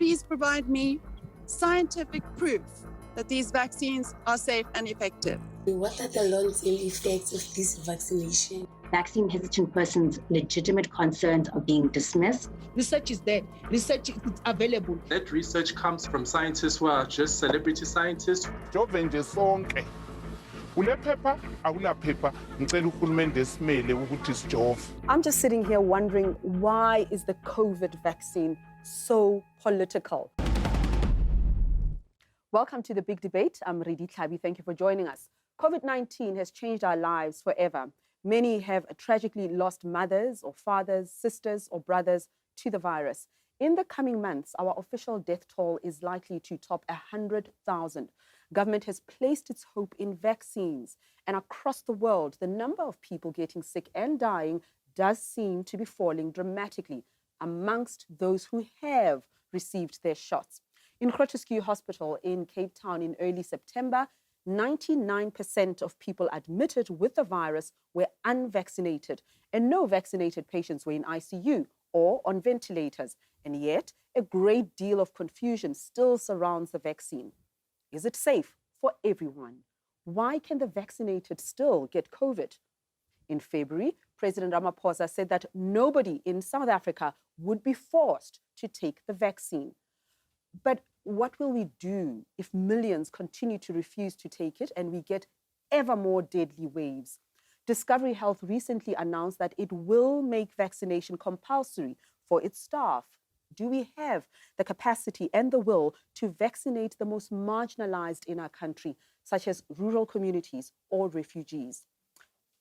please provide me scientific proof that these vaccines are safe and effective? What are the long-term effects of this vaccination? Vaccine-hesitant persons' legitimate concerns are being dismissed. Research is there. Research is available. That research comes from scientists who are just celebrity scientists. I'm just sitting here wondering, why is the COVID vaccine so political? Welcome to the Big Debate. I'm Redi Tlhabi. Thank you for joining us. COVID-19 has changed our lives forever. Many have tragically lost mothers or fathers, sisters or brothers to the virus. In the coming months, our official death toll is likely to top 100,000. Government has placed its hope in vaccines. And across the world, the number of people getting sick and dying does seem to be falling dramatically amongst those who have received their shots. In Groote Hospital in Cape Town in early September, 99% of people admitted with the virus were unvaccinated, and no vaccinated patients were in ICU or on ventilators. And yet, a great deal of confusion still surrounds the vaccine. Is it safe for everyone? Why can the vaccinated still get COVID? In February, President Ramaphosa said that nobody in South Africa would be forced to take the vaccine. But what will we do if millions continue to refuse to take it and we get ever more deadly waves? Discovery Health recently announced that it will make vaccination compulsory for its staff. Do we have the capacity and the will to vaccinate the most marginalized in our country, such as rural communities or refugees?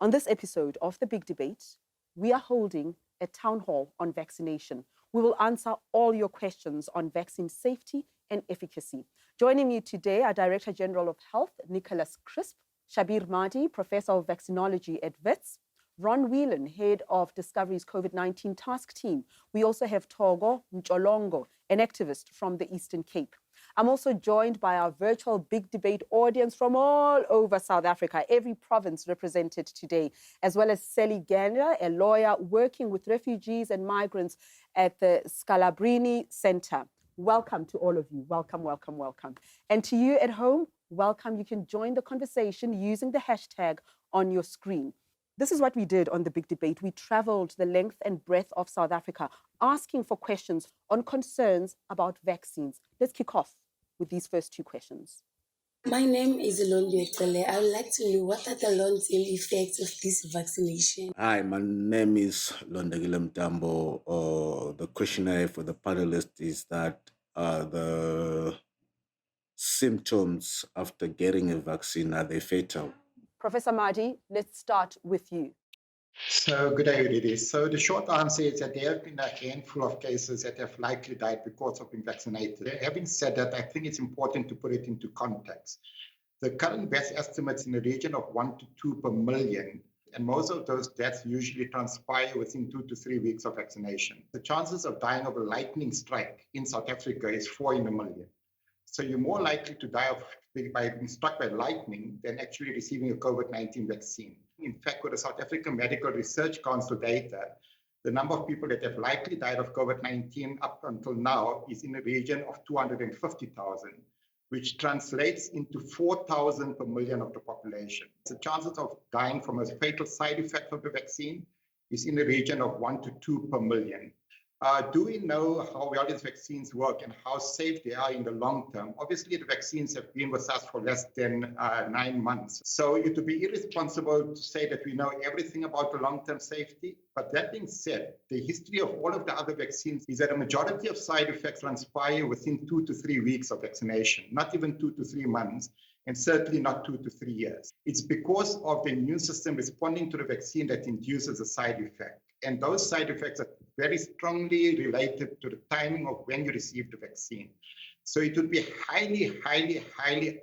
On this episode of The Big Debate, we are holding a town hall on vaccination. We will answer all your questions on vaccine safety and efficacy. Joining me today are Director General of Health, Nicholas Crisp, Shabir Mahdi, Professor of Vaccinology at Wits, Ron Whelan, Head of Discovery's COVID-19 Task Team. We also have Togo Mcholongo, an activist from the Eastern Cape. I'm also joined by our virtual Big Debate audience from all over South Africa, every province represented today, as well as Sally Gander, a lawyer working with refugees and migrants at the Scalabrini Center. Welcome to all of you. Welcome, welcome, welcome. And to you at home, welcome. You can join the conversation using the hashtag on your screen. This is what we did on the Big Debate. We traveled the length and breadth of South Africa, asking for questions on concerns about vaccines. Let's kick off with these first two questions. My name is Londo Ekele. I would like to know, what are the long-term effects of this vaccination? Hi, my name is Londegile Mtambo. The questionnaire for the panelists is that the symptoms after getting a vaccine, are they fatal? Professor Mahdi, let's start with you. So good day, Redi. So the short answer is that there have been a handful of cases that have likely died because of being vaccinated. Having said that, I think it's important to put it into context. The current best estimates in the region of 1 to 2 per million, and most of those deaths usually transpire within 2 to 3 weeks of vaccination. The chances of dying of a lightning strike in South Africa is 4 in a million. So you're more likely to die by being struck by lightning than actually receiving a COVID-19 vaccine. In fact, with the South African Medical Research Council data, the number of people that have likely died of COVID-19 up until now is in the region of 250,000, which translates into 4,000 per million of the population. The chances of dying from a fatal side effect of the vaccine is in the region of 1 to 2 per million. Do we know how well these vaccines work and how safe they are in the long term? Obviously, the vaccines have been with us for less than 9 months. So it would be irresponsible to say that we know everything about the long-term safety. But that being said, the history of all of the other vaccines is that a majority of side effects transpire within 2 to 3 weeks of vaccination, not even 2 to 3 months, and certainly not 2 to 3 years. It's because of the immune system responding to the vaccine that induces a side effect. And those side effects are very strongly related to the timing of when you receive the vaccine. So it would be highly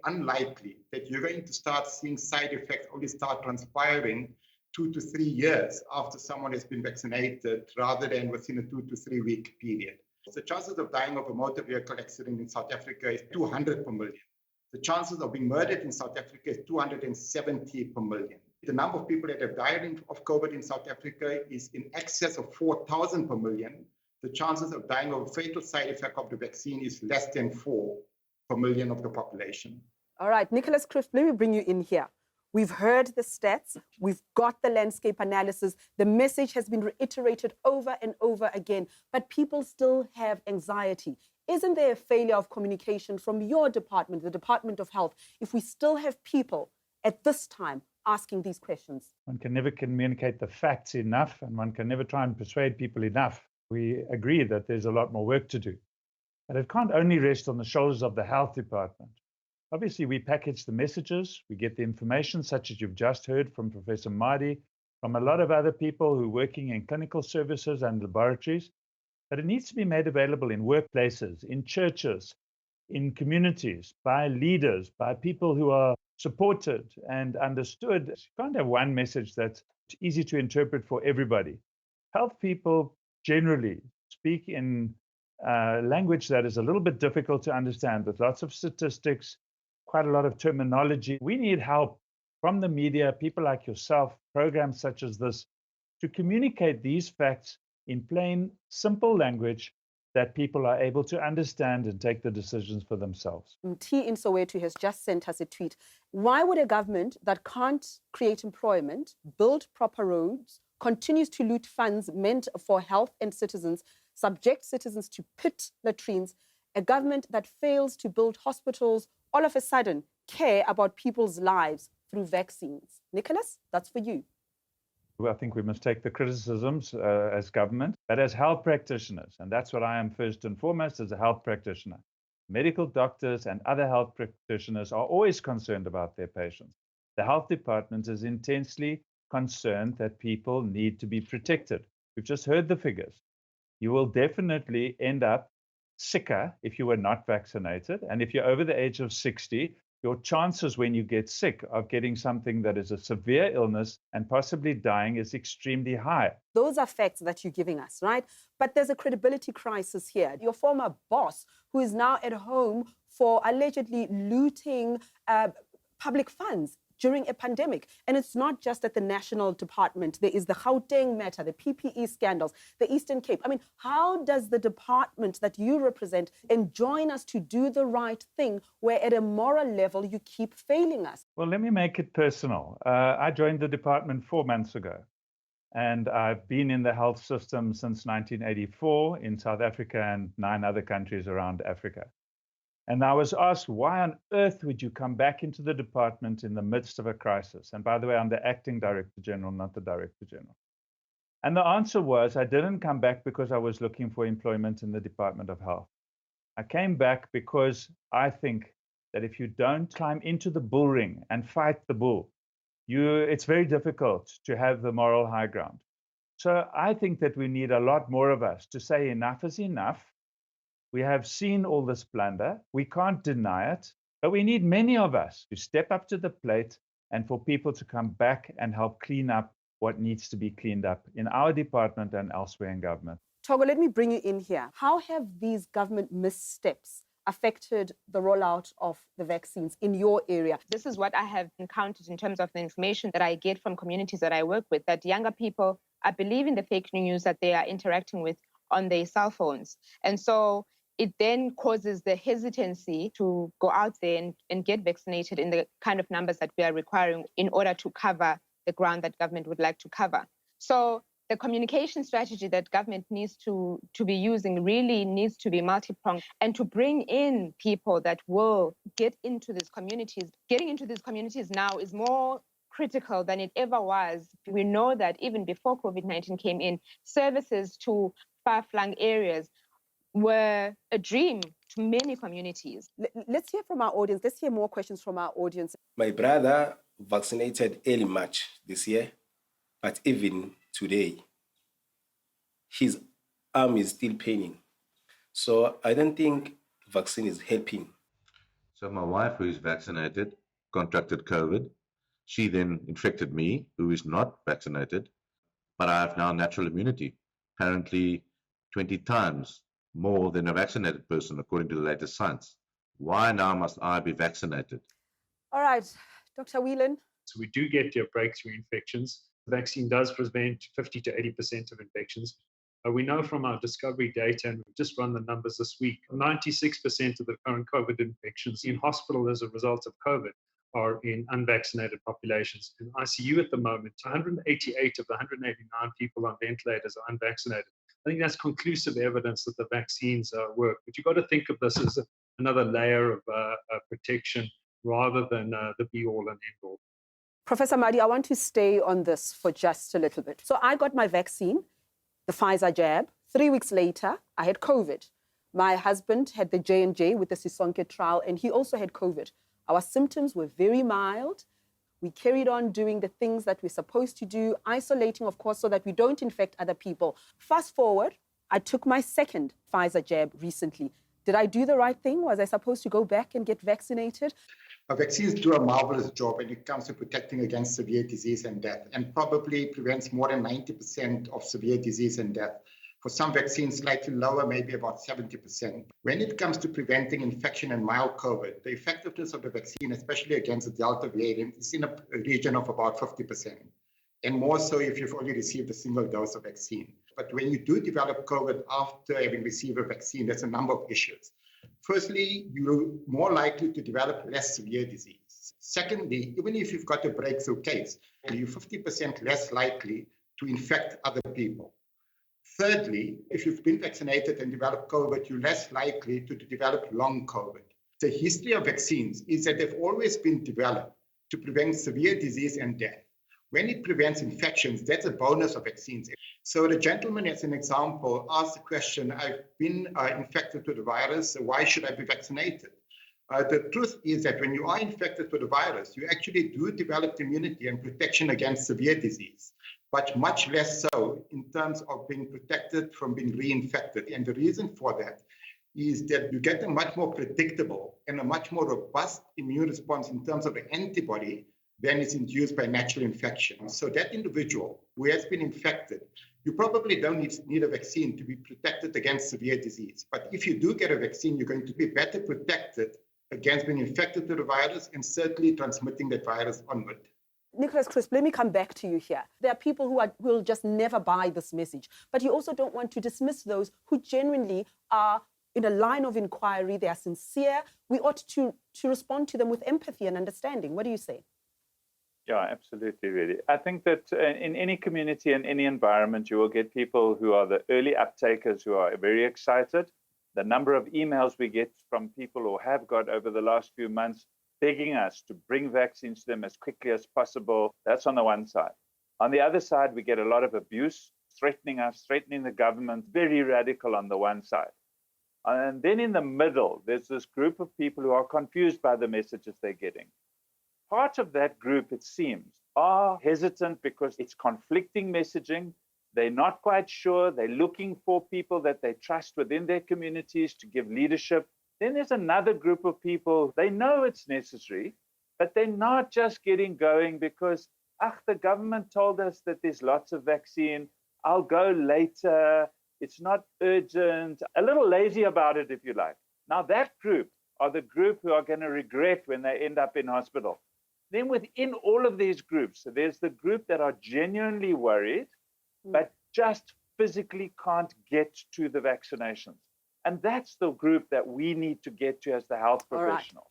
unlikely that you're going to start seeing side effects only start transpiring 2 to 3 years after someone has been vaccinated, rather than within a 2 to 3 week period. The chances of dying of a motor vehicle accident in South Africa is 200 per million. The chances of being murdered in South Africa is 270 per million. The number of people that have died of COVID in South Africa is in excess of 4,000 per million. the chances of dying of a fatal side effect of the vaccine is less than 4 per million of the population. All right, Nicholas Crift, let me bring you in here. We've heard the stats, we've got the landscape analysis, the message has been reiterated over and over again, but people still have anxiety. Isn't there a failure of communication from your department, the Department of Health, if we still have people at this time asking these questions? One can never communicate the facts enough, and one can never try and persuade people enough. We agree that there's a lot more work to do, but it can't only rest on the shoulders of the health department. Obviously, we package the messages, we get the information, such as you've just heard from Professor Mahdi, from a lot of other people who are working in clinical services and laboratories, but it needs to be made available in workplaces, in churches, in communities, by leaders, by people who are supported and understood. You can't have one message that's easy to interpret for everybody. Health people generally speak in language that is a little bit difficult to understand, with lots of statistics, quite a lot of terminology. We need help from the media, people like yourself, programs such as this, to communicate these facts in plain, simple language that people are able to understand and take the decisions for themselves. T in Soweto has just sent us a tweet. Why would a government that can't create employment, build proper roads, continues to loot funds meant for health and citizens, subject citizens to pit latrines, a government that fails to build hospitals, all of a sudden care about people's lives through vaccines? Nicholas, that's for you. I think we must take the criticisms as government, but as health practitioners, and that's what I am first and foremost as a health practitioner. Medical doctors and other health practitioners are always concerned about their patients. The health department is intensely concerned that people need to be protected. We've just heard the figures. You will definitely end up sicker if you were not vaccinated. And if you're over the age of 60, your chances when you get sick of getting something that is a severe illness and possibly dying is extremely high. Those are facts that you're giving us, right? But there's a credibility crisis here. Your former boss, who is now at home for allegedly looting public funds during a pandemic. And it's not just at the national department. There is the Gauteng matter, the PPE scandals, the Eastern Cape. I mean, how does the department that you represent enjoin us to do the right thing where at a moral level you keep failing us? Well, let me make it personal. I joined the department 4 months ago, and I've been in the health system since 1984 in South Africa and 9 other countries around Africa. And I was asked, why on earth would you come back into the department in the midst of a crisis? And by the way, I'm the acting director general, not the director general. And the answer was, I didn't come back because I was looking for employment in the Department of Health. I came back because I think that if you don't climb into the bull ring and fight the bull, it's very difficult to have the moral high ground. So I think that we need a lot more of us to say enough is enough. We have seen all this blunder. We can't deny it, but we need many of us to step up to the plate and for people to come back and help clean up what needs to be cleaned up in our department and elsewhere in government. Togo, let me bring you in here. How have these government missteps affected the rollout of the vaccines in your area? This is what I have encountered in terms of the information that I get from communities that I work with, that younger people are believing the fake news that they are interacting with on their cell phones. And so it then causes the hesitancy to go out there and get vaccinated in the kind of numbers that we are requiring in order to cover the ground that government would like to cover. So the communication strategy that government needs to be using really needs to be multi-pronged, and to bring in people that will get into these communities. Getting into these communities now is more critical than it ever was. We know that even before COVID-19 came in, services to far-flung areas were a dream to many communities. Let's hear from our audience. Let's hear more questions from our audience. My brother vaccinated early March this year, but even today, his arm is still paining. So I don't think vaccine is helping. So my wife, who is vaccinated, contracted COVID. She then infected me, who is not vaccinated, but I have now natural immunity, apparently 20 times more than a vaccinated person, according to the latest science. Why now must I be vaccinated? All right, Dr. Whelan. So we do get your breakthrough infections. The vaccine does prevent 50 to 80% of infections, We know from our discovery data, and we've just run the numbers this week, 96% of the current COVID infections in hospital as a result of COVID are in unvaccinated populations. In ICU at the moment, 188 of the 189 people on ventilators are unvaccinated. I think that's conclusive evidence that the vaccines work. But you've got to think of this as another layer of protection rather than the be-all and end-all. Professor Madi, I want to stay on this for just a little bit. So I got my vaccine, the Pfizer jab. 3 weeks later, I had COVID. My husband had the J&J with the Sisonke trial, and he also had COVID. Our symptoms were very mild. We carried on doing the things that we're supposed to do, isolating, of course, so that we don't infect other people. Fast forward, I took my second Pfizer jab recently. Did I do the right thing? Was I supposed to go back and get vaccinated? Vaccines do a marvelous job when it comes to protecting against severe disease and death, and probably prevents more than 90% of severe disease and death. For some vaccines, slightly lower, maybe about 70%. When it comes to preventing infection and mild COVID, the effectiveness of the vaccine, especially against the Delta variant, is in a region of about 50%. And more so if you've already received a single dose of vaccine. But when you do develop COVID after having received a vaccine, there's a number of issues. Firstly, you're more likely to develop less severe disease. Secondly, even if you've got a breakthrough case, you're 50% less likely to infect other people. Thirdly, if you've been vaccinated and developed COVID, you're less likely to develop long COVID. The history of vaccines is that they've always been developed to prevent severe disease and death. When it prevents infections, that's a bonus of vaccines. So the gentleman, as an example, asked the question, I've been infected with the virus, so why should I be vaccinated? The truth is that when you are infected with the virus, you actually do develop immunity and protection against severe disease, but much less so in terms of being protected from being reinfected. And the reason for that is that you get a much more predictable and a much more robust immune response in terms of the antibody than is induced by natural infection. So that individual who has been infected, you probably don't need a vaccine to be protected against severe disease. But if you do get a vaccine, you're going to be better protected against being infected with the virus and certainly transmitting that virus onward. Nicholas Crisp, let me come back to you here. There are people who will just never buy this message, but you also don't want to dismiss those who genuinely are in a line of inquiry. They are sincere. We ought to respond to them with empathy and understanding. What do you say? Yeah, absolutely, really. I think that in any community and any environment, you will get people who are the early uptakers who are very excited. The number of emails we get from people or have got over the last few months begging us to bring vaccines to them as quickly as possible, that's on the one side. On the other side, we get a lot of abuse, threatening us, threatening the government, very radical on the one side. And then in the middle, there's this group of people who are confused by the messages they're getting. Part of that group, it seems, are hesitant because it's conflicting messaging. They're not quite sure. They're looking for people that they trust within their communities to give leadership. Then there's another group of people, they know it's necessary, but they're not just getting going because, the government told us that there's lots of vaccine. I'll go later. It's not urgent. A little lazy about it, if you like. Now that group are the group who are going to regret when they end up in hospital. Then within all of these groups, so there's the group that are genuinely worried, but just physically can't get to the vaccinations. And that's the group that we need to get to as the health professionals.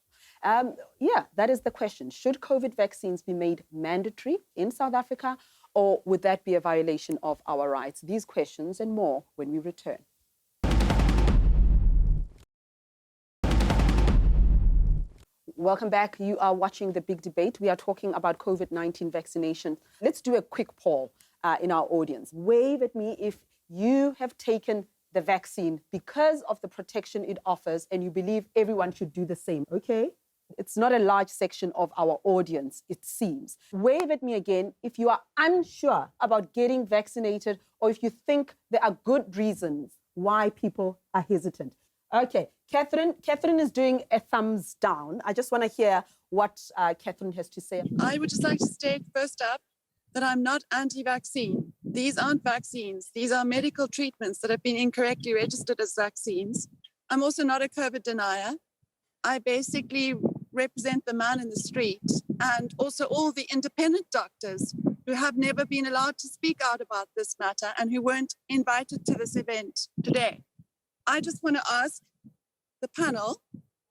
Yeah, that is the question. Should COVID vaccines be made mandatory in South Africa, or would that be a violation of our rights? These questions and more when we return. Welcome back. You are watching The Big Debate. We are talking about COVID-19 vaccination. Let's do a quick poll in our audience. Wave at me if you have taken the vaccine because of the protection it offers and you believe everyone should do the same, okay? It's not a large section of our audience, it seems. Wave at me again if you are unsure about getting vaccinated or if you think there are good reasons why people are hesitant. Okay, Catherine is doing a thumbs down. I just want to hear what Catherine has to say. I would just like to state first up that I'm not anti-vaccine. These aren't vaccines. These are medical treatments that have been incorrectly registered as vaccines. I'm also not a COVID denier. I basically represent the man in the street and also all the independent doctors who have never been allowed to speak out about this matter and who weren't invited to this event today. I just want to ask the panel,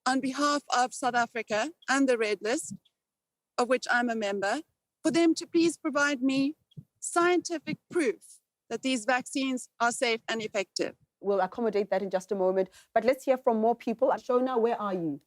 on behalf of South Africa and the Red List, of which I'm a member, for them to please provide me scientific proof that these vaccines are safe and effective. We'll accommodate that in just a moment, but let's hear from more people. Shona, where are you?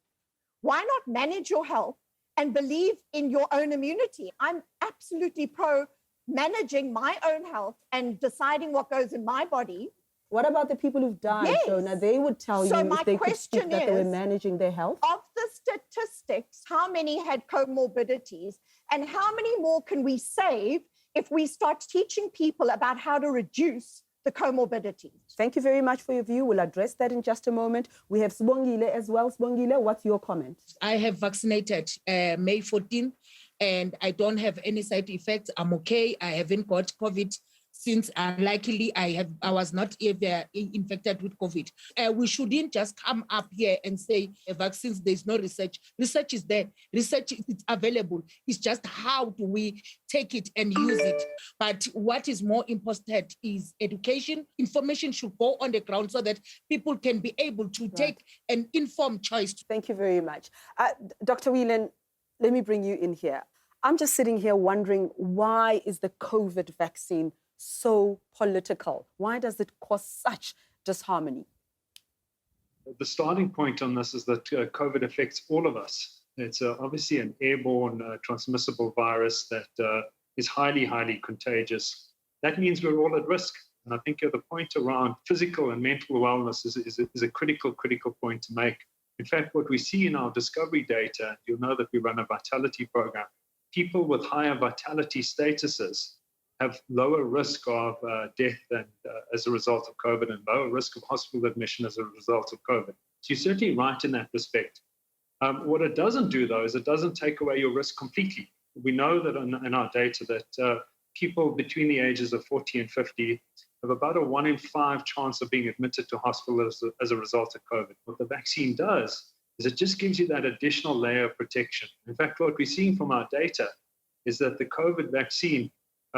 Why not manage your health and believe in your own immunity? I'm absolutely pro managing my own health and deciding what goes in my body. What about the people who've died, Yes. Shona? They would tell you if they could speak that they were managing their health. Of the statistics, how many had comorbidities and how many more can we save if we start teaching people about how to reduce the comorbidities? Thank you very much for your view. We'll address that in just a moment. We have Sbongile as well. Sbongile, what's your comment? I have vaccinated May 14 and I don't have any side effects. I'm okay. I haven't got COVID since unlikely I was not ever infected with COVID. We shouldn't just come up here and say vaccines, there's no research. Research is there. Research is available. It's just how do we take it and use it. But what is more important is education. Information should go on the ground so that people can be able to take an informed choice. Thank you very much. Dr. Whelan, let me bring you in here. I'm just sitting here wondering, why is the COVID vaccine so political? Why does it cause such disharmony? The starting point on this is that COVID affects all of us. It's obviously an airborne transmissible virus that is highly, highly contagious. That means we're all at risk. And I think the point around physical and mental wellness is a critical point to make. In fact, what we see in our discovery data, you'll know that we run a vitality program. People with higher vitality statuses have lower risk of death as a result of COVID and lower risk of hospital admission as a result of COVID. So you're certainly right in that respect. What it doesn't do, though, is it doesn't take away your risk completely. We know that in our data that people between the ages of 40 and 50 have about a 1 in 5 chance of being admitted to hospital as a result of COVID. What the vaccine does is it just gives you that additional layer of protection. In fact, what we're seeing from our data is that the COVID vaccine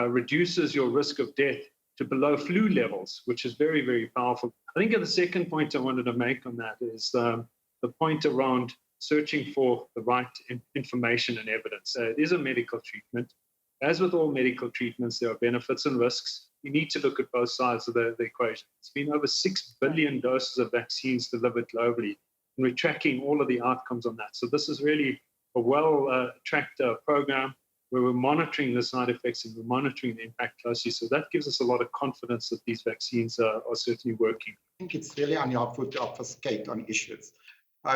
reduces your risk of death to below flu levels, which is very, very powerful. I think the second point I wanted to make on that is the point around searching for the right information and evidence. It is a medical treatment. As with all medical treatments, there are benefits and risks. You need to look at both sides of the equation. It's been over 6 billion doses of vaccines delivered globally, and we're tracking all of the outcomes on that. So this is really a well-tracked program where we're monitoring the side effects and we're monitoring the impact closely. So that gives us a lot of confidence that these vaccines are certainly working. I think it's really unhelpful to obfuscate on issues.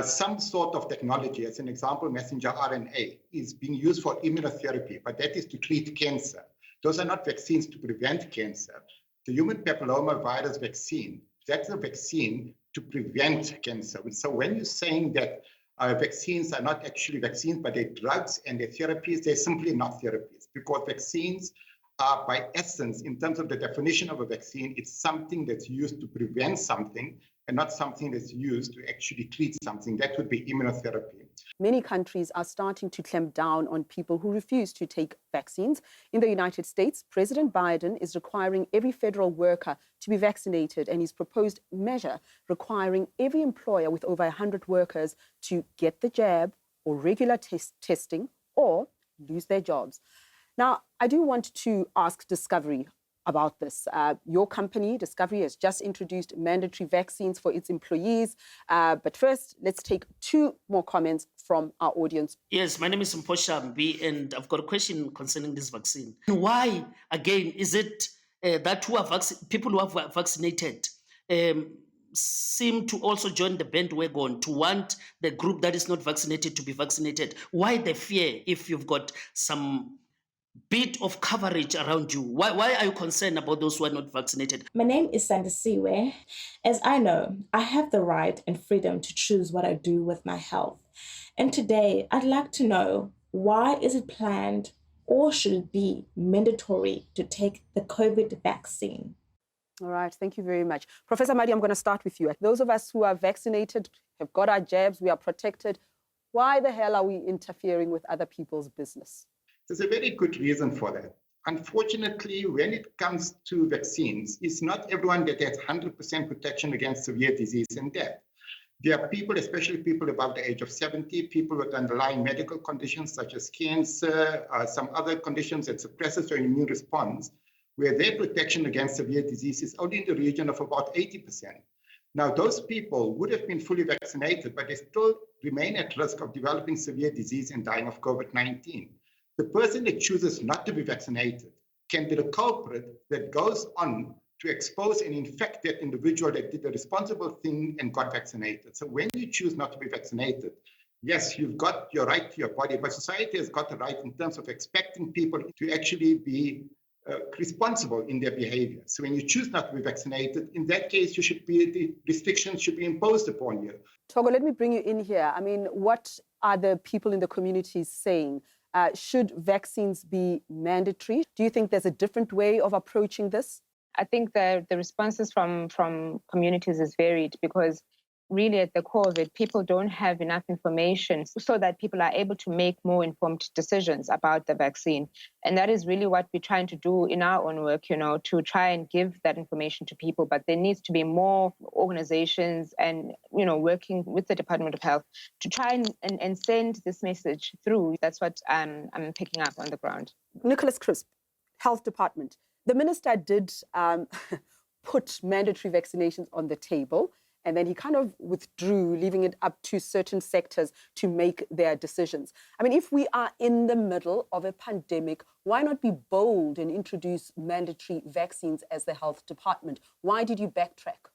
Some sort of technology, as an example, messenger RNA, is being used for immunotherapy, but that is to treat cancer. Those are not vaccines to prevent cancer. The human papillomavirus vaccine, that's a vaccine to prevent cancer. So when you're saying that vaccines are not actually vaccines, but they're drugs and they're therapies, they're simply not therapies, because vaccines are, by essence, in terms of the definition of a vaccine, it's something that's used to prevent something and not something that's used to actually treat something. That would be immunotherapy. Many countries are starting to clamp down on people who refuse to take vaccines. In the United States, President Biden is requiring every federal worker to be vaccinated, and his proposed measure requiring every employer with over 100 workers to get the jab or regular testing or lose their jobs. Now, I do want to ask Discovery about this. Your company, Discovery, has just introduced mandatory vaccines for its employees. But first, let's take 2 more comments from our audience. Yes, my name is Mposhambi, and I've got a question concerning this vaccine. Why, again, is it that people who are vaccinated seem to also join the bandwagon to want the group that is not vaccinated to be vaccinated? Why the fear if you've got some bit of coverage around you? Why are you concerned about those who are not vaccinated? My name is Sandisiwe. As I know, I have the right and freedom to choose what I do with my health. And today, I'd like to know, why is it planned or should it be mandatory to take the COVID vaccine? All right, thank you very much. Professor Madi, I'm going to start with you. Those of us who are vaccinated, have got our jabs, we are protected. Why the hell are we interfering with other people's business? There's a very good reason for that. unfortunately, when it comes to vaccines, it's not everyone that has 100% protection against severe disease and death. There are people, especially people above the age of 70, people with underlying medical conditions such as cancer, some other conditions that suppresses your immune response, where their protection against severe disease is only in the region of about 80%. Now, those people would have been fully vaccinated, but they still remain at risk of developing severe disease and dying of COVID-19. The person that chooses not to be vaccinated can be the culprit that goes on to expose and infect that individual that did the responsible thing and got vaccinated. So when you choose not to be vaccinated, yes, you've got your right to your body, but society has got the right in terms of expecting people to actually be responsible in their behavior. So when you choose not to be vaccinated, in that case, the restrictions should be imposed upon you. Togo, let me bring you in here. I mean, what are the people in the community saying? Should vaccines be mandatory? Do you think there's a different way of approaching this? I think the responses from communities is varied because really at the core of it, people don't have enough information so that people are able to make more informed decisions about the vaccine. And that is really what we're trying to do in our own work, to try and give that information to people. But there needs to be more organizations and, working with the Department of Health to try and send this message through. That's what I'm picking up on the ground. Nicholas Crisp, Health Department. The minister did put mandatory vaccinations on the table, and then he kind of withdrew, leaving it up to certain sectors to make their decisions. I mean, if we are in the middle of a pandemic, why not be bold and introduce mandatory vaccines as the Health Department? Why did you backtrack?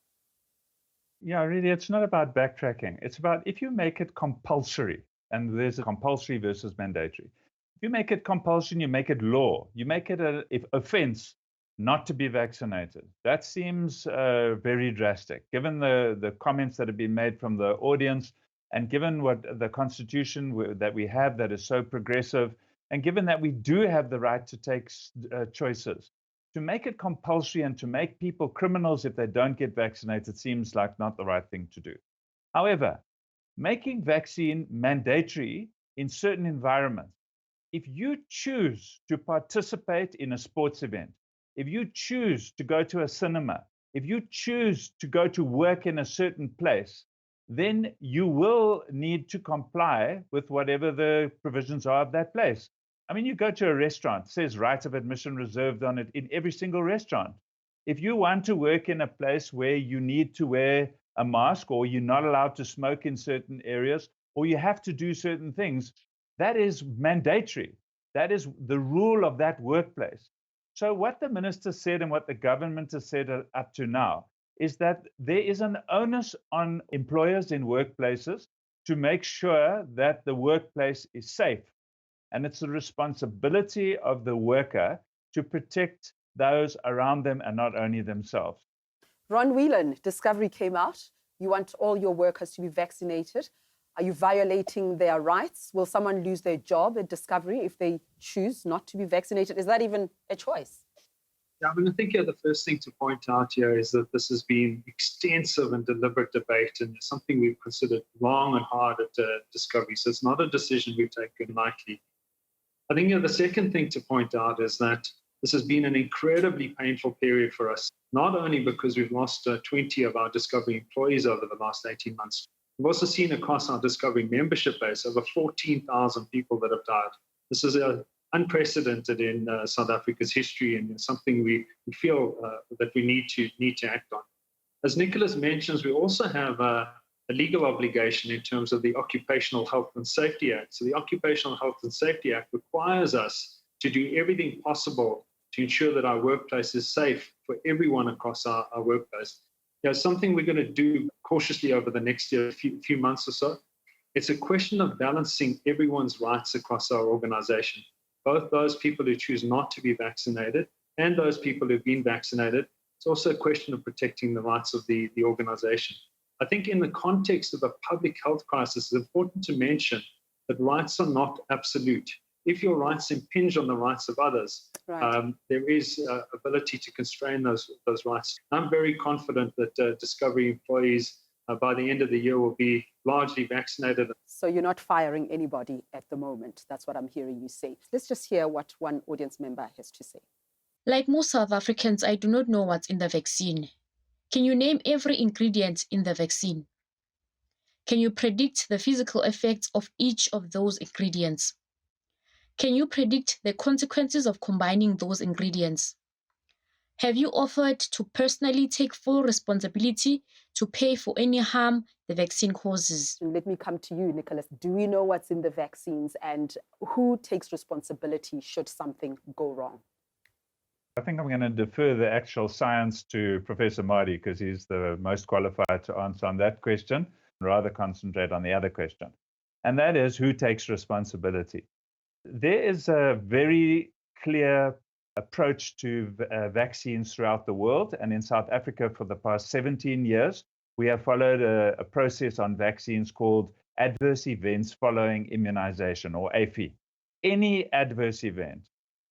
Yeah, really, it's not about backtracking. It's about if you make it compulsory, and there's a compulsory versus mandatory. If you make it compulsory, you make it law. You make it an offense not to be vaccinated. That seems very drastic, given the comments that have been made from the audience, and given what the Constitution that we have that is so progressive, and given that we do have the right to take choices. To make it compulsory and to make people criminals if they don't get vaccinated seems like not the right thing to do. However, making vaccine mandatory in certain environments, if you choose to participate in a sports event, if you choose to go to a cinema, if you choose to go to work in a certain place, then you will need to comply with whatever the provisions are of that place. I mean, you go to a restaurant, it says right of admission reserved on it in every single restaurant. If you want to work in a place where you need to wear a mask, or you're not allowed to smoke in certain areas, or you have to do certain things, that is mandatory. That is the rule of that workplace. So what the minister said and what the government has said up to now is that there is an onus on employers in workplaces to make sure that the workplace is safe. And it's the responsibility of the worker to protect those around them and not only themselves. Ron Whelan, Discovery came out. You want all your workers to be vaccinated. Are you violating their rights? Will someone lose their job at Discovery if they choose not to be vaccinated? Is that even a choice? Yeah, I mean, I think the first thing to point out here is that this has been extensive and deliberate debate, and it's something we've considered long and hard at Discovery. So it's not a decision we've taken lightly. I think the second thing to point out is that this has been an incredibly painful period for us, not only because we've lost 20 of our Discovery employees over the last 18 months. We've also seen across our Discovery membership base over 14,000 people that have died. This is unprecedented in South Africa's history, and something we feel that we need to act on. As Nicholas mentions, we also have a legal obligation in terms of the Occupational Health and Safety Act. So the Occupational Health and Safety Act requires us to do everything possible to ensure that our workplace is safe for everyone across our workplace. Something we're going to do cautiously over the next few months or so. It's a question of balancing everyone's rights across our organization, both those people who choose not to be vaccinated and those people who've been vaccinated. It's also a question of protecting the rights of the organization. I think in the context of a public health crisis, it's important to mention that rights are not absolute. If your rights impinge on the rights of others, right, there is ability to constrain those rights. I'm very confident that Discovery employees by the end of the year, will be largely vaccinated. So you're not firing anybody at the moment. That's what I'm hearing you say. Let's just hear what one audience member has to say. Like most South Africans, I do not know what's in the vaccine. Can you name every ingredient in the vaccine? Can you predict the physical effects of each of those ingredients? Can you predict the consequences of combining those ingredients? Have you offered to personally take full responsibility to pay for any harm the vaccine causes? Let me come to you, Nicholas. Do we know what's in the vaccines and who takes responsibility should something go wrong? I think I'm going to defer the actual science to Professor Marty because he's the most qualified to answer on that question, rather concentrate on the other question. And that is who takes responsibility. There is a very clear approach to vaccines throughout the world. And in South Africa, for the past 17 years, we have followed a process on vaccines called adverse events following immunization, or AFI. Any adverse event,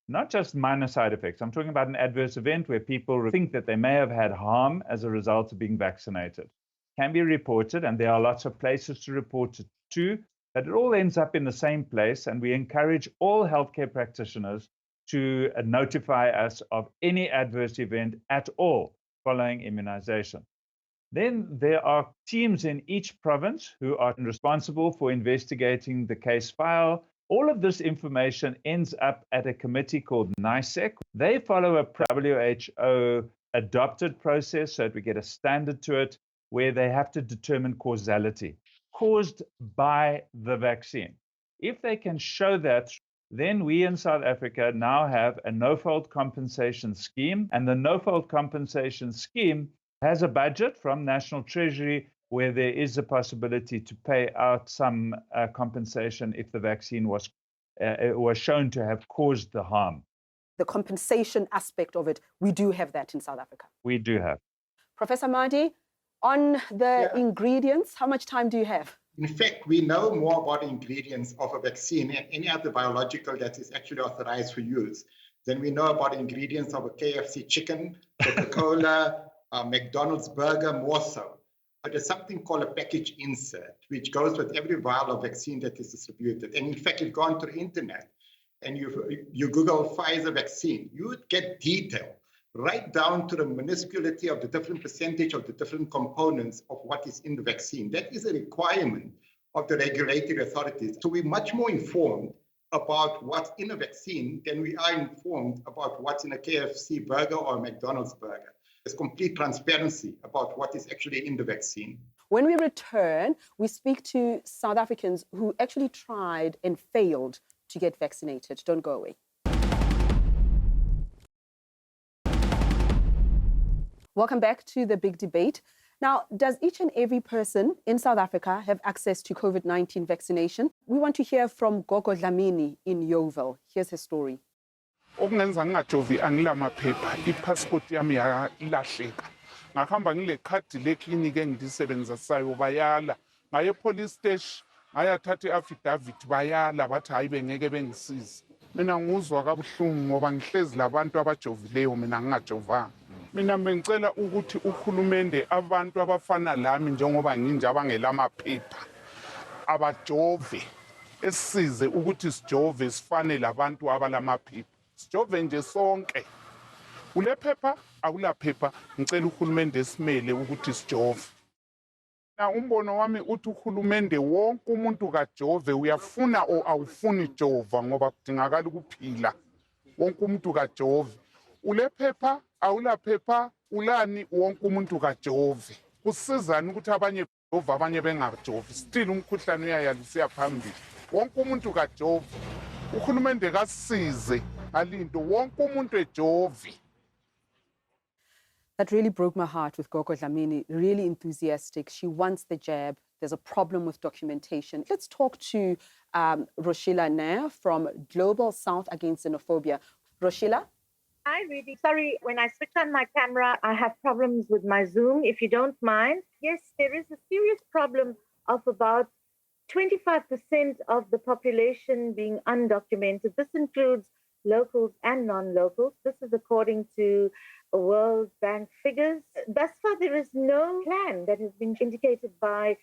not just minor side effects. I'm talking about an adverse event where people think that they may have had harm as a result of being vaccinated. Can be reported, and there are lots of places to report it to, but it all ends up in the same place, and we encourage all healthcare practitioners to notify us of any adverse event at all following immunization. Then there are teams in each province who are responsible for investigating the case file. All of this information ends up at a committee called NICEC. They follow a WHO adopted process so that we get a standard to it where they have to determine causality caused by the vaccine. If they can show that, then we in South Africa now have a no-fault compensation scheme, and the no-fault compensation scheme has a budget from National Treasury where there is a possibility to pay out some compensation if the vaccine was shown to have caused the harm. The compensation aspect of it, we do have that in South Africa. We do have. Professor Marty, on the ingredients, how much time do you have? In fact, we know more about the ingredients of a vaccine and any other biological that is actually authorized for use than we know about the ingredients of a KFC chicken, Coca-Cola, McDonald's burger, more so. But there's something called a package insert, which goes with every vial of vaccine that is distributed. And in fact, you've gone to the internet and you Google Pfizer vaccine, you would get detail right down to the minusculity of the different percentage of the different components of what is in the vaccine. That is a requirement of the regulatory authorities. So we're much more informed about what's in a vaccine than we are informed about what's in a KFC burger or a McDonald's burger. There's complete transparency about what is actually in the vaccine. When we return, we speak to South Africans who actually tried and failed to get vaccinated. Don't go away. Welcome back to the Big Debate. Now, does each and every person in South Africa have access to COVID-19 vaccination? We want to hear from Gogo Dlamini in Yeoville. Here's his story. Okungenza ngingajovi angilamaphepha ipassport yami yalahleka ngahamba ngile khadi lekliniki engiyisebenzisayo bayala ngaye police station ngayathatha i-affidavit bayala bathi hayi bengeke bengisize mina nguzwa kabuhlungu ngoba ngihlezi labantu abajovileyo mina ngingajovanga mina bengicela ukuthi uhulumende abantu abafana lami njengoba nginje abangelamaphepha abajove esisize ukuthi sijove sifane labantu abalamaphepha sijove nje sonke ule phepha akula phepha ngicela uhulumende esimele ukuthi sijove na umbono wami uthi uhulumende wonke umuntu kajove uyafuna o awufuni jova ngoba kudingakala ukuphila wonke umuntu kajove ule phepha awula phepha ulani wonke umuntu kajove kusizana ukuthi abanye jova abanye bengajovi still umkhuhlane uyayalisa phambili wonke umuntu kajove uhulumende kasize alinto wonke umuntu ejovi. That really broke my heart with Gogo Dlamini, really enthusiastic. She wants the jab. There's a problem with documentation. Let's talk to Roshila Nair from Global South Against Xenophobia. Roshila? Hi, Rudy. Sorry, when I switch on my camera, I have problems with my Zoom, if you don't mind. Yes, there is a serious problem of about 25% of the population being undocumented. This includes locals and non-locals. This is according to World Bank figures. Thus far, there is no plan that has been indicated by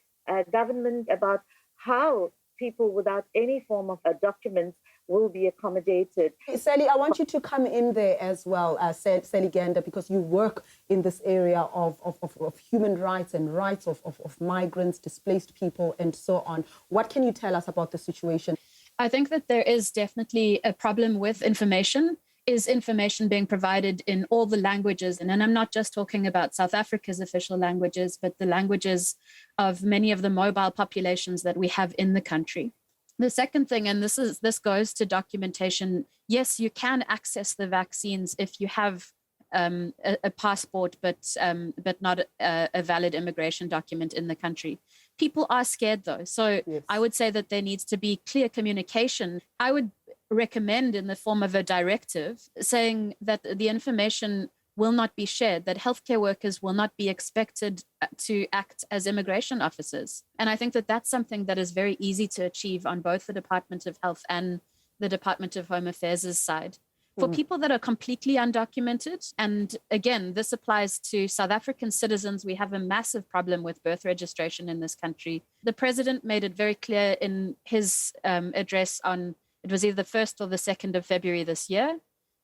government about how people without any form of documents will be accommodated. Sally, I want you to come in there as well, Sally Gander, because you work in this area of human rights and rights of migrants, displaced people, and so on. What can you tell us about the situation? I think that there is definitely a problem with information. Is information being provided in all the languages? And I'm not just talking about South Africa's official languages, but the languages of many of the mobile populations that we have in the country. The second thing, and this goes to documentation. Yes, you can access the vaccines if you have a passport, but not a valid immigration document in the country. People are scared though. So yes. I would say that there needs to be clear communication. I would recommend in the form of a directive saying that the information will not be shared, that healthcare workers will not be expected to act as immigration officers. And I think that that's something that is very easy to achieve on both the Department of Health and the Department of Home Affairs' side. For people that are completely undocumented, and again, this applies to South African citizens, we have a massive problem with birth registration in this country. The president made it very clear in his address on, it was either the 1st or the 2nd of February this year,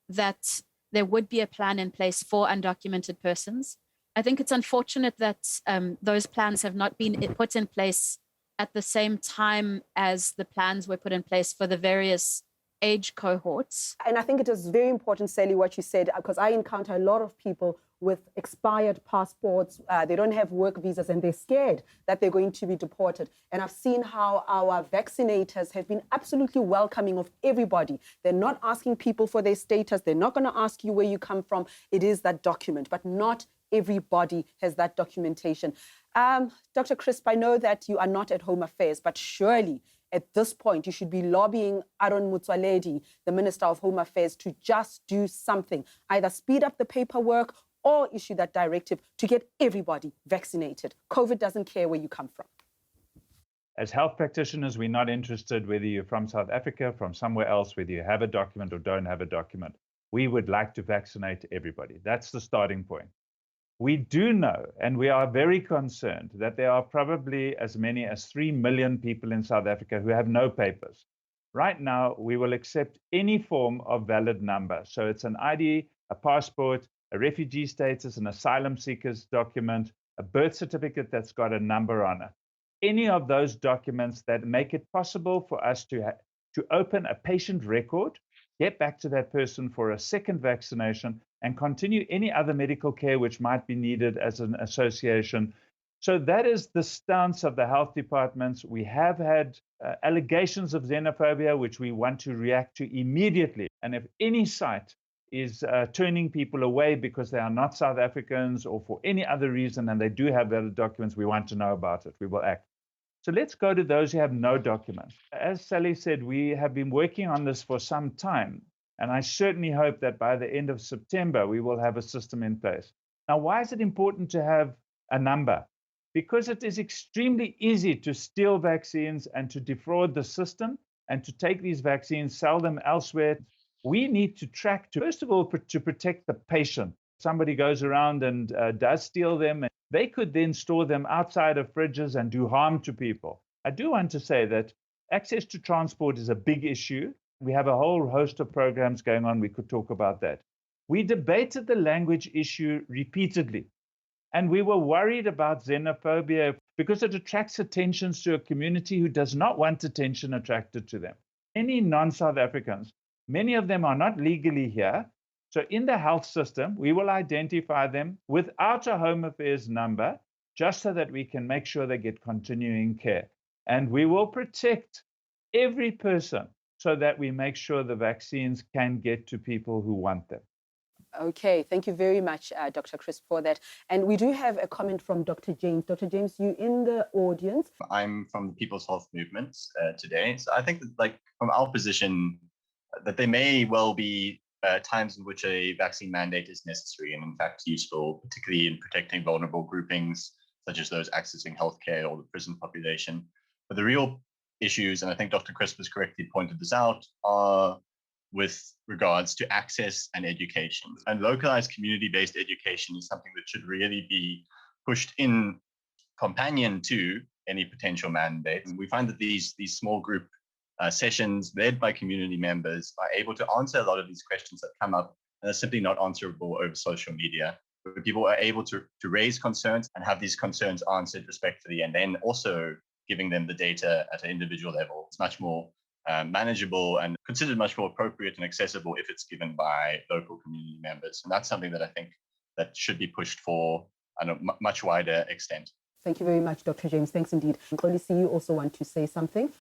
that there would be a plan in place for undocumented persons. I think it's unfortunate that those plans have not been put in place at the same time as the plans were put in place for the various age cohorts. And I think it is very important, Sally, what you said, because I encounter a lot of people with expired passports. They don't have work visas and they're scared that they're going to be deported. And I've seen how our vaccinators have been absolutely welcoming of everybody. They're not asking people for their status. They're not going to ask you where you come from. It is that document, but not everybody has that documentation. Dr. Crisp, I know that you are not at Home Affairs, but surely at this point, you should be lobbying Aaron Motsoaledi, the Minister of Home Affairs, to just do something, either speed up the paperwork or issue that directive to get everybody vaccinated. COVID doesn't care where you come from. As health practitioners, we're not interested whether you're from South Africa, from somewhere else, whether you have a document or don't have a document. We would like to vaccinate everybody. That's the starting point. We do know, and we are very concerned, that there are probably as many as 3 million people in South Africa who have no papers. Right now, we will accept any form of valid number. So it's an ID, a passport, a refugee status, an asylum seeker's document, a birth certificate that's got a number on it. Any of those documents that make it possible for us to open a patient record, get back to that person for a second vaccination, and continue any other medical care which might be needed as an association. So that is the stance of the health departments. We have had allegations of xenophobia, which we want to react to immediately. And if any site is turning people away because they are not South Africans or for any other reason, and they do have valid documents, we want to know about it. We will act. So let's go to those who have no documents. As Sally said, we have been working on this for some time. And I certainly hope that by the end of September, we will have a system in place. Now, why is it important to have a number? Because it is extremely easy to steal vaccines and to defraud the system and to take these vaccines, sell them elsewhere. We need to track, first of all, to protect the patient. Somebody goes around and does steal them, and they could then store them outside of fridges and do harm to people. I do want to say that access to transport is a big issue. We have a whole host of programs going on. We could talk about that. We debated the language issue repeatedly, and we were worried about xenophobia because it attracts attention to a community who does not want attention attracted to them. Many non-South Africans, many of them are not legally here. So in the health system, we will identify them without a Home Affairs number, just so that we can make sure they get continuing care. And we will protect every person so that we make sure the vaccines can get to people who want them. Okay, thank you very much, Dr. Crisp, for that. And we do have a comment from Dr. James. Dr. James, you in the audience. I'm from the People's Health Movement today. So I think that, like, from our position, that there may well be times in which a vaccine mandate is necessary and in fact useful, particularly in protecting vulnerable groupings, such as those accessing healthcare or the prison population. But the real issues, and I think Dr. Crisp has correctly pointed this out, are with regards to access and education. And localized community-based education is something that should really be pushed in companion to any potential mandate. And we find that these small group sessions led by community members are able to answer a lot of these questions that come up and are simply not answerable over social media. Where people are able to raise concerns and have these concerns answered respectfully, and then also giving them the data at an individual level. It's much more manageable and considered much more appropriate and accessible if it's given by local community members. And that's something that I think that should be pushed for on a much wider extent. Thank you very much, Dr. James. Thanks indeed. Kolisi, you also want to say something?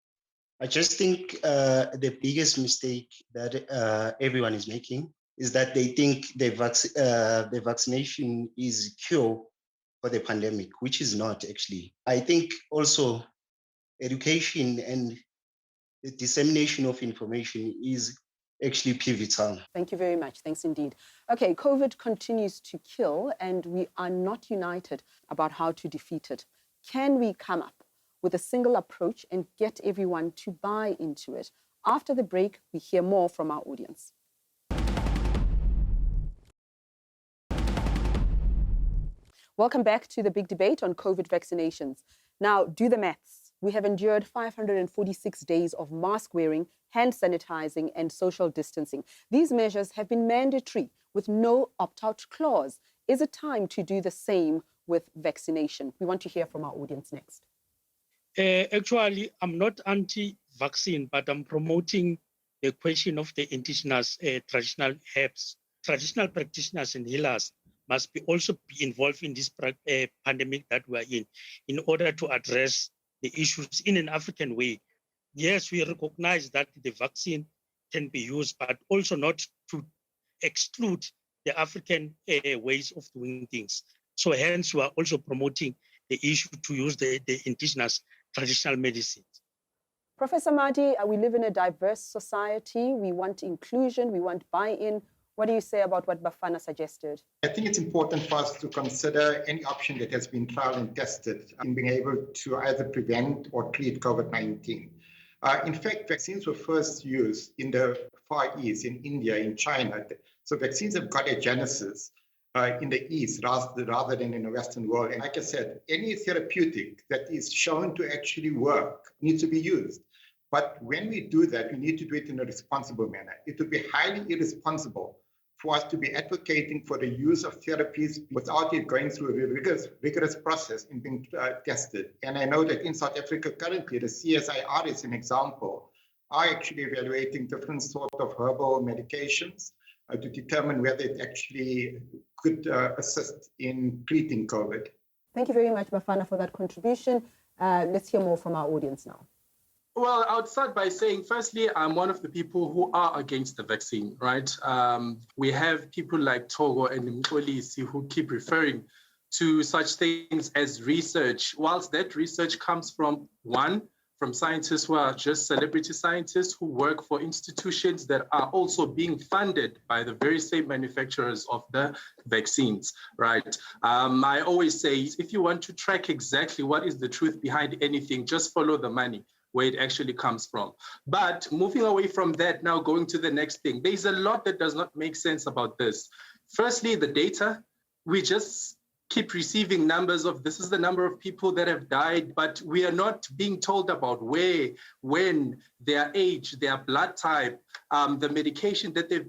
I just think the biggest mistake that everyone is making is that they think the vaccination is cure for the pandemic, which is not actually. I think also education and the dissemination of information is actually pivotal. Thank you very much. Thanks indeed. Okay, COVID continues to kill and we are not united about how to defeat it. Can we come up with a single approach and get everyone to buy into it? After the break, we hear more from our audience. Welcome back to the big debate on COVID vaccinations. Now, do the maths. We have endured 546 days of mask wearing, hand sanitizing, and social distancing. These measures have been mandatory with no opt-out clause. Is it time to do the same with vaccination? We want to hear from our audience next. Actually, I'm not anti-vaccine, but I'm promoting the question of the indigenous traditional herbs. Traditional practitioners and healers must also be involved in this pandemic that we are in order to address the issues in an African way. Yes, we recognize that the vaccine can be used, but also not to exclude the African ways of doing things. So hence, we are also promoting the issue to use the indigenous traditional medicines. Professor Mahdi, we live in a diverse society. We want inclusion, we want buy-in. What do you say about what Bafana suggested? I think it's important for us to consider any option that has been tried and tested in being able to either prevent or treat COVID-19. In fact, vaccines were first used in the Far East, in India, in China. So vaccines have got a genesis in the East rather than in the Western world. And like I said, any therapeutic that is shown to actually work needs to be used. But when we do that, we need to do it in a responsible manner. It would be highly irresponsible for us to be advocating for the use of therapies without it going through a rigorous process in being tested. And I know that in South Africa currently, the CSIR is an example, are actually evaluating different sorts of herbal medications to determine whether it actually could assist in treating COVID. Thank you very much, Bafana, for that contribution. Let's hear more from our audience now. Well, I would start by saying, firstly, I'm one of the people who are against the vaccine, right? We have people like Togo and Mkolisi who keep referring to such things as research, whilst that research comes from scientists who are just celebrity scientists who work for institutions that are also being funded by the very same manufacturers of the vaccines, right? I always say, if you want to track exactly what is the truth behind anything, just follow the money, where it actually comes from. But moving away from that, now going to the next thing, there's a lot that does not make sense about this. Firstly, the data, we just keep receiving numbers of this is the number of people that have died, but we are not being told about where, when, their age, their blood type, the medication that they've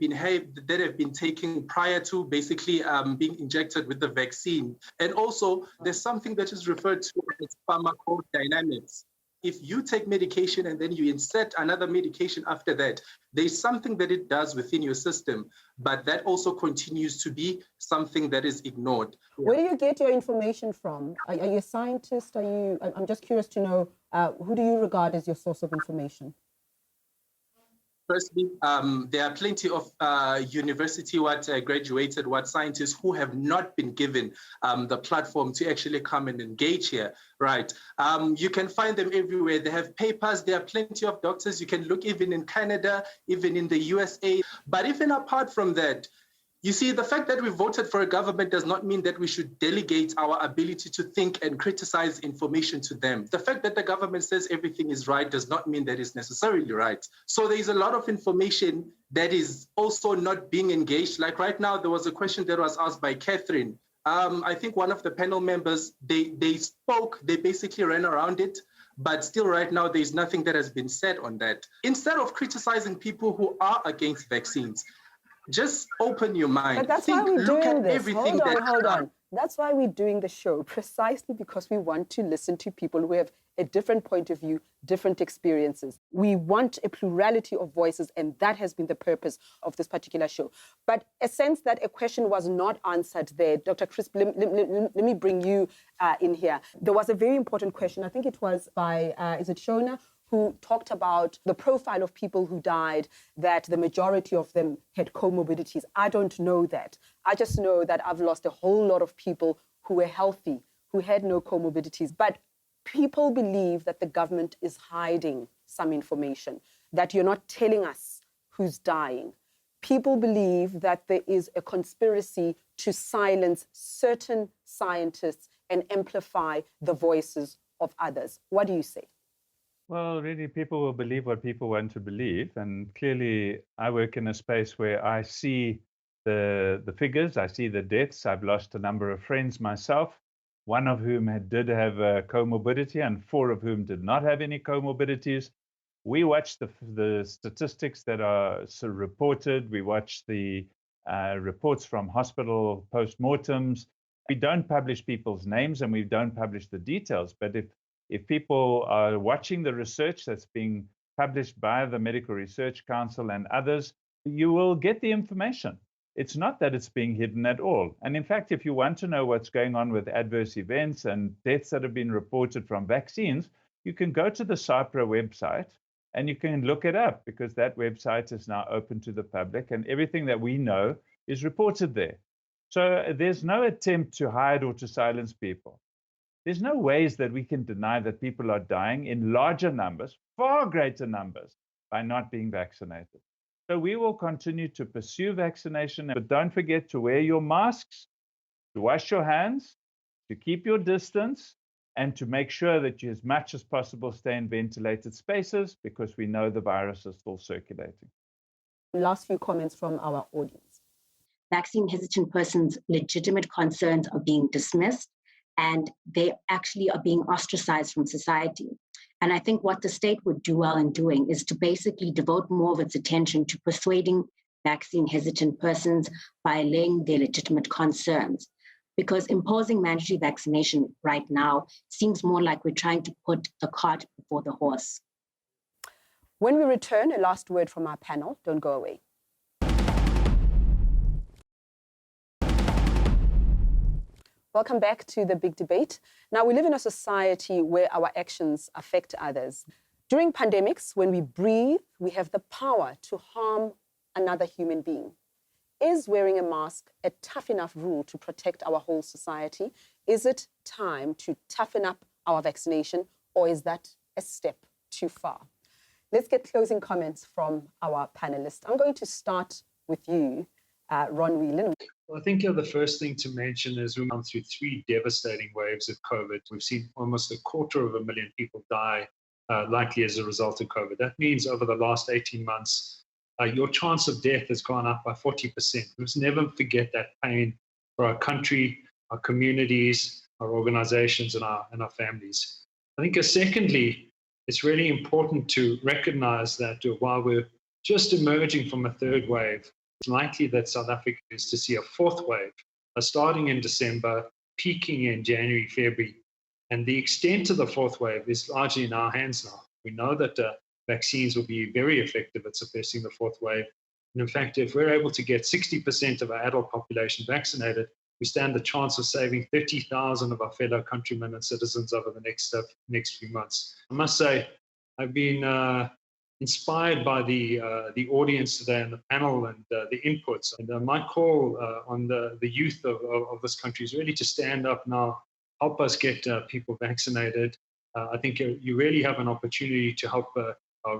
been taking prior to basically being injected with the vaccine. And also, there's something that is referred to as pharmacodynamics. If you take medication and then you insert another medication after that, there's something that it does within your system, but that also continues to be something that is ignored. Where do you get your information from? Are you a scientist? I'm just curious to know, who do you regard as your source of information? Firstly, there are plenty of university graduated scientists who have not been given the platform to actually come and engage here, right? You can find them everywhere. They have papers. There are plenty of doctors. You can look even in Canada, even in the USA. But even apart from that, You see, the fact that we voted for a government does not mean that we should delegate our ability to think and criticize information to them. The fact that the government says everything is right does not mean that it's necessarily right. So there's a lot of information that is also not being engaged. Like right now, there was a question that was asked by Catherine. I think one of the panel members, they spoke, they basically ran around it. But still right now, there's nothing that has been said on that. Instead of criticizing people who are against vaccines, just open your mind. But that's why we're doing this. Hold Hold on. That's why we're doing the show, precisely because we want to listen to people who have a different point of view, different experiences. We want a plurality of voices, and that has been the purpose of this particular show. But a sense that a question was not answered there, Dr. Chris, let me bring you in here. There was a very important question. I think it was by, is it Shona, who talked about the profile of people who died, that the majority of them had comorbidities. I don't know that. I just know that I've lost a whole lot of people who were healthy, who had no comorbidities. But people believe that the government is hiding some information, that you're not telling us who's dying. People believe that there is a conspiracy to silence certain scientists and amplify the voices of others. What do you say? Well, really, people will believe what people want to believe. And clearly, I work in a space where I see the figures, I see the deaths. I've lost a number of friends myself, one of whom did have a comorbidity and 4 of whom did not have any comorbidities. We watch the statistics that are reported. We watch the reports from hospital postmortems. We don't publish people's names and we don't publish the details. But if people are watching the research that's being published by the Medical Research Council and others, you will get the information. It's not that it's being hidden at all. And in fact, if you want to know what's going on with adverse events and deaths that have been reported from vaccines, you can go to the SAPRA website and you can look it up, because that website is now open to the public and everything that we know is reported there. So there's no attempt to hide or to silence people. There's no ways that we can deny that people are dying in larger numbers, far greater numbers, by not being vaccinated. So we will continue to pursue vaccination, but don't forget to wear your masks, to wash your hands, to keep your distance, and to make sure that you, as much as possible, stay in ventilated spaces, because we know the virus is still circulating. Last few comments from our audience. Vaccine hesitant persons' legitimate concerns are being dismissed, and they actually are being ostracized from society. And I think what the state would do well in doing is to basically devote more of its attention to persuading vaccine hesitant persons by allaying their legitimate concerns. Because imposing mandatory vaccination right now seems more like we're trying to put the cart before the horse. When we return, a last word from our panel. Don't go away. Welcome back to the Big Debate. Now, we live in a society where our actions affect others. During pandemics, when we breathe, we have the power to harm another human being. Is wearing a mask a tough enough rule to protect our whole society? Is it time to toughen up our vaccination, or is that a step too far? Let's get closing comments from our panelists. I'm going to start with you, Ron Whelan. Well, I think the first thing to mention is we've gone through 3 devastating waves of COVID. We've seen almost 250,000 people die, likely as a result of COVID. That means over the last 18 months, your chance of death has gone up by 40%. Let's never forget that pain for our country, our communities, our organizations, and our families. I think secondly, it's really important to recognize that while we're just emerging from a 3rd wave, it's likely that South Africa is to see a 4th wave, starting in December, peaking in January, February. And the extent of the 4th wave is largely in our hands now. We know that vaccines will be very effective at suppressing the 4th wave. And in fact, if we're able to get 60% of our adult population vaccinated, we stand the chance of saving 30,000 of our fellow countrymen and citizens over the next few months. I must say, I've been inspired by the audience today and the panel and the inputs. And my call on the youth of this country is really to stand up now, help us get people vaccinated. I think you really have an opportunity to help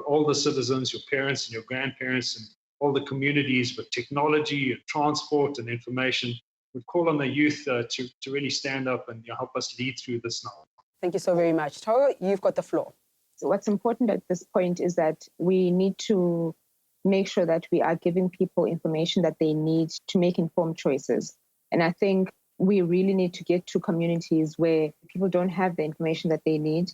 all the citizens, your parents and your grandparents, and all the communities with technology and transport and information. We call on the youth to really stand up and help us lead through this now. Thank you so very much. Toro, you've got the floor. So what's important at this point is that we need to make sure that we are giving people information that they need to make informed choices. And I think we really need to get to communities where people don't have the information that they need.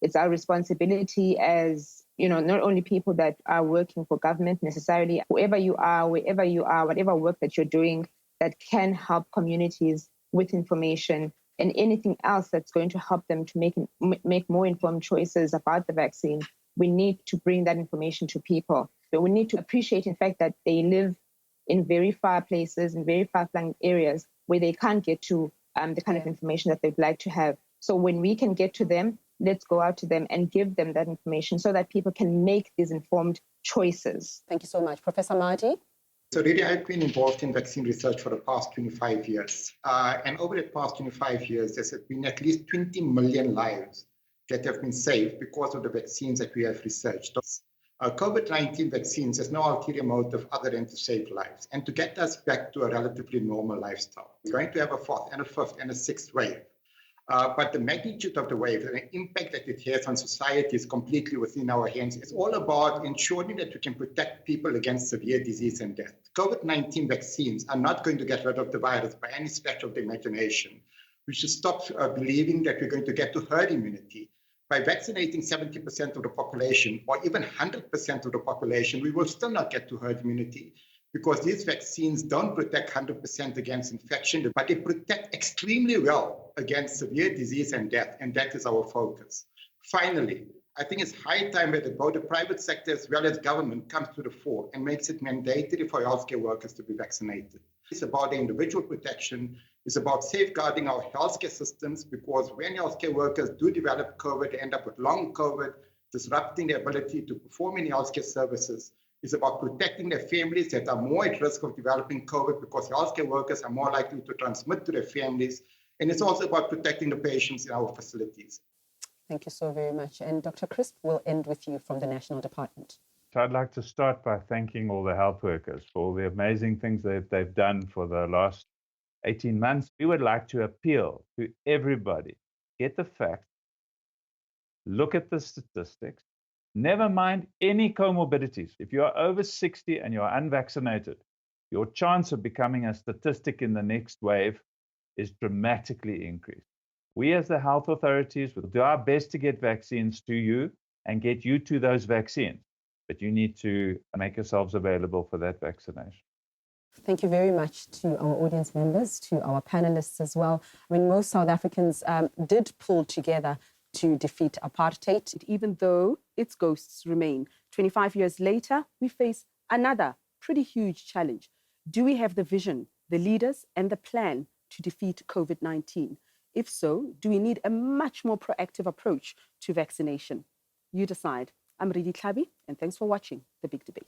It's our responsibility as, not only people that are working for government necessarily, whoever you are, wherever you are, whatever work that you're doing that can help communities with information and anything else that's going to help them to make more informed choices about the vaccine. We need to bring that information to people. But we need to appreciate, in fact, that they live in very far places, in very far-flung areas where they can't get to the kind of information that they'd like to have. So when we can get to them, let's go out to them and give them that information so that people can make these informed choices. Thank you so much. Professor Marty? So really, I've been involved in vaccine research for the past 25 years. And over the past 25 years, there's been at least 20 million lives that have been saved because of the vaccines that we have researched. COVID-19 vaccines has no ulterior motive other than to save lives and to get us back to a relatively normal lifestyle. We're going to have a fourth and a fifth and a sixth wave. But the magnitude of the wave and the impact that it has on society is completely within our hands. It's all about ensuring that we can protect people against severe disease and death. COVID-19 vaccines are not going to get rid of the virus by any stretch of the imagination. We should stop believing that we're going to get to herd immunity. By vaccinating 70% of the population or even 100% of the population, we will still not get to herd immunity because these vaccines don't protect 100% against infection, but they protect extremely well against severe disease and death, and that is our focus. Finally, I think it's high time that both the private sector as well as government comes to the fore and makes it mandatory for healthcare workers to be vaccinated. It's about the individual protection. It's about safeguarding our healthcare systems because when healthcare workers do develop COVID, they end up with long COVID, disrupting their ability to perform in healthcare services. It's about protecting their families that are more at risk of developing COVID because healthcare workers are more likely to transmit to their families. And it's also about protecting the patients in our facilities. Thank you so very much. And Dr. Crisp, we'll end with you from the National Department. So I'd like to start by thanking all the health workers for all the amazing things that they've done for the last 18 months. We would like to appeal to everybody. Get the facts, look at the statistics, never mind any comorbidities. If you are over 60 and you are unvaccinated, your chance of becoming a statistic in the next wave is dramatically increased. We as the health authorities will do our best to get vaccines to you and get you to those vaccines, but you need to make yourselves available for that vaccination. Thank you very much to our audience members, to our panelists as well. I mean, most South Africans did pull together to defeat apartheid, even though its ghosts remain. 25 years later, we face another pretty huge challenge. Do we have the vision, the leaders, and the plan to defeat COVID-19? If so, do we need a much more proactive approach to vaccination? You decide. I'm Ridi Tlabi, and thanks for watching The Big Debate.